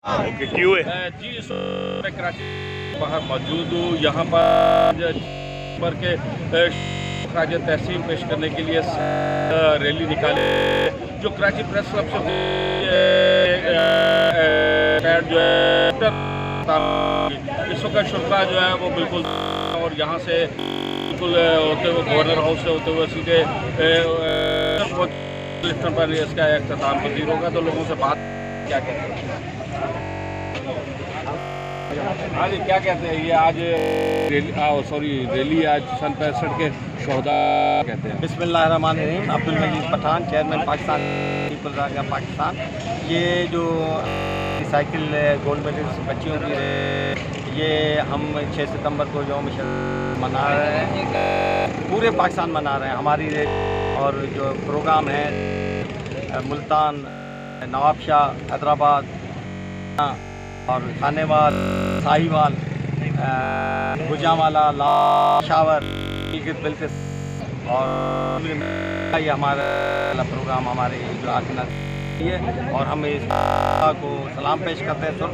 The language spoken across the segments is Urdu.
اوکے کیوں ہے جی اس میں کراچی باہر موجود ہوں. یہاں پر کے خراج تحسین پیش کرنے کے لیے ریلی نکالے جو کراچی پریس کلب سے جو ہے اس وقت شرکا جو ہے وہ بالکل اور یہاں سے بالکل ہوتے ہوئے گورنر ہاؤس سے ہوتے ہوئے سیدھے لفٹن پر اس کا اختتام پذیر ہوگا. تو لوگوں سے بات کیا کہتے ہیں؟ ہاں جی کیا کہتے ہیں یہ آج ریلی آج سن 65 کے شہداء کہتے ہیں. بسم اللہ الرحمن الرحیم. Abdul Majeed Pathan, chairman Pakistan peoples army of Pakistan. یہ جو ریسائکل گولڈ میڈلس بچیوں کی یہ ہم 6 ستمبر کو یوم منا رہے ہیں، پورے پاکستان منا رہے ہیں. ہماری اور جو پروگرام ہیں ملتان، نواب شاہ، حیدرآباد اور خانے وال، ساہیوال، گجرانوالہ، لاشاور، گلگت بلتستان اور یہ ہمارا پروگرام ہمارے جو آخر ہے اور ہم اس کو سلام پیش کرتے ہیں. سر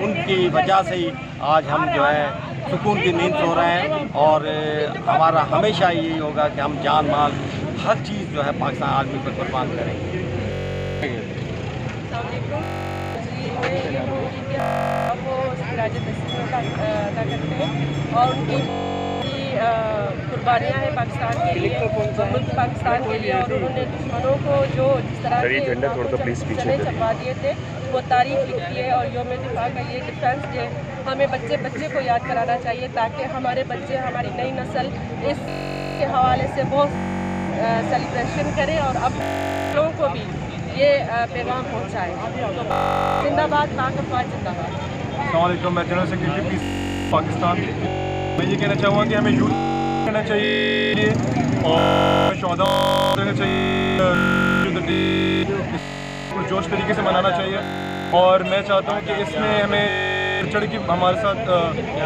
ان کی وجہ سے ہی آج ہم جو ہے سکون کی نیند سو رہے ہیں اور ہمارا ہمیشہ یہی ہوگا کہ ہم جان مال ہر چیز جو ہے پاکستان آرمی پر قربان کریں گے. وہ خراج تحسین ادا کرتے ہیں اور ان کی قربانیاں ہیں پاکستان کے لیے، ملک پاکستان کے لیے. اور انہوں نے دشمنوں کو جو جس طرح کے چنے چپا دیے تھے وہ تاریخ لکھی ہے. اور یوم دفاع کا یہ ڈیفینس ڈے ہمیں بچے کو یاد کرانا چاہیے تاکہ ہمارے بچے، ہماری نئی نسل اس کے حوالے سے بہت سیلیبریشن کرے اور اب لوگوں کو بھی یہ پیغام پہنچائے. تو زندہ باد پاک افواج زندہ باد. السلام علیکم. میں جنرل سیکرٹری پیس پاکستان. میں یہ کہنا چاہوں گا کہ ہمیں یوتھ کرنا چاہیے اور شہداء دینا چاہیے، جوش طریقے سے منانا چاہیے. اور میں چاہتا ہوں کہ اس میں ہمیں چڑھ کے ہمارے ساتھ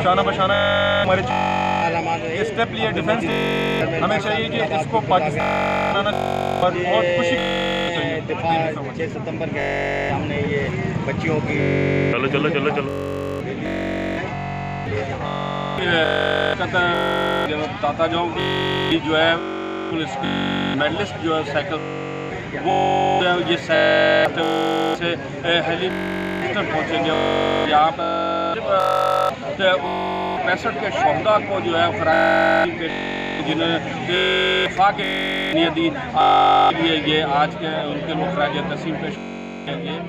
شانہ بشانہ ہمارے اسٹیپ لیے ڈیفینس ہمیں چاہیے کہ اس کو پاکستان اور بہت خوشی دفاع 6 ستمبر کے ہم نے یہ بچیوں کی داتا جاؤں کی جو ہے میڈلسٹ جو ہے سائیکل وہ یہ سے ہیلی پہنچیں گے. یہاں پر 65 کے شہداء کو جو ہے خراج جنہیں دفاع کے لیے دی یہ آج کے ان کے خراج تحسین پیش کیا گیا.